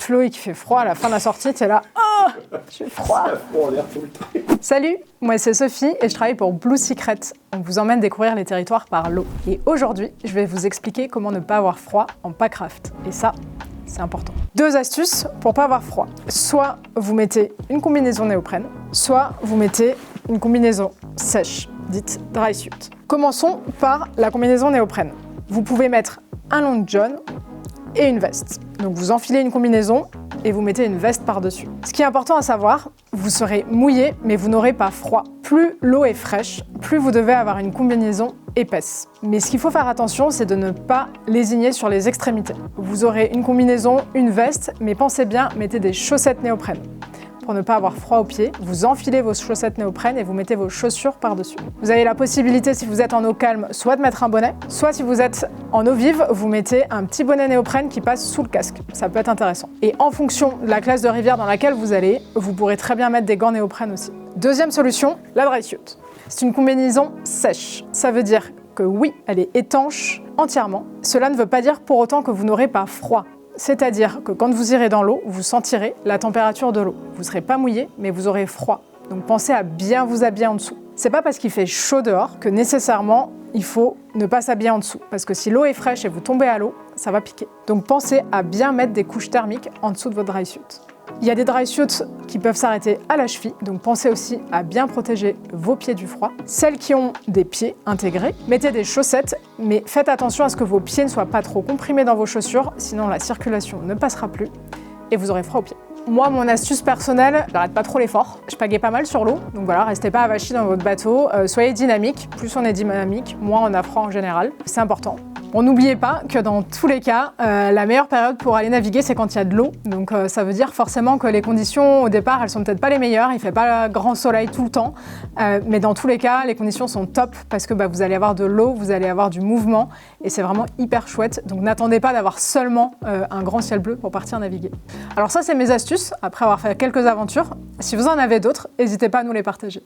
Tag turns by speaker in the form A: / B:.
A: flot et qu'il fait froid, à la fin de la sortie, tu es là, oh, j'ai froid. Salut, moi c'est Sophie et je travaille pour Blue Secret. On vous emmène découvrir les territoires par l'eau. Et aujourd'hui, je vais vous expliquer comment ne pas avoir froid en packraft. Et ça, c'est important. 2 astuces pour pas avoir froid. Soit vous mettez une combinaison néoprène, soit vous mettez une combinaison sèche, dite dry suit. Commençons par la combinaison néoprène. Vous pouvez mettre un long john et une veste. Donc vous enfilez une combinaison et vous mettez une veste par-dessus. Ce qui est important à savoir, vous serez mouillé mais vous n'aurez pas froid. Plus l'eau est fraîche, plus vous devez avoir une combinaison épaisse. Mais ce qu'il faut faire attention, c'est de ne pas lésigner sur les extrémités. Vous aurez une combinaison, une veste, mais pensez bien, mettez des chaussettes néoprène. Pour ne pas avoir froid aux pieds, vous enfilez vos chaussettes néoprène et vous mettez vos chaussures par-dessus. Vous avez la possibilité, si vous êtes en eau calme, soit de mettre un bonnet, soit si vous êtes en eau vive, vous mettez un petit bonnet néoprène qui passe sous le casque. Ça peut être intéressant. Et en fonction de la classe de rivière dans laquelle vous allez, vous pourrez très bien mettre des gants néoprène aussi. Deuxième solution, la dry suit. C'est une combinaison sèche. Ça veut dire que oui, elle est étanche entièrement. Cela ne veut pas dire pour autant que vous n'aurez pas froid. C'est-à-dire que quand vous irez dans l'eau, vous sentirez la température de l'eau. Vous ne serez pas mouillé, mais vous aurez froid. Donc pensez à bien vous habiller en dessous. C'est pas parce qu'il fait chaud dehors que nécessairement il faut ne pas s'habiller en dessous. Parce que si l'eau est fraîche et vous tombez à l'eau, ça va piquer. Donc pensez à bien mettre des couches thermiques en dessous de votre dry suit. Il y a des dry suits qui peuvent s'arrêter à la cheville, donc pensez aussi à bien protéger vos pieds du froid. Celles qui ont des pieds intégrés, mettez des chaussettes, mais faites attention à ce que vos pieds ne soient pas trop comprimés dans vos chaussures, sinon la circulation ne passera plus et vous aurez froid aux pieds. Moi, mon astuce personnelle, j'arrête pas trop l'effort. Je pagaie pas mal sur l'eau, donc voilà, restez pas avachis dans votre bateau. Soyez dynamique, plus on est dynamique, moins on a froid en général. C'est important. Bon, n'oubliez pas que dans tous les cas, la meilleure période pour aller naviguer, c'est quand il y a de l'eau. Donc ça veut dire forcément que les conditions au départ, elles sont peut-être pas les meilleures. Il fait pas grand soleil tout le temps, mais dans tous les cas, les conditions sont top parce que vous allez avoir de l'eau, vous allez avoir du mouvement et c'est vraiment hyper chouette. Donc n'attendez pas d'avoir seulement un grand ciel bleu pour partir naviguer. Alors ça, c'est mes astuces après avoir fait quelques aventures. Si vous en avez d'autres, n'hésitez pas à nous les partager.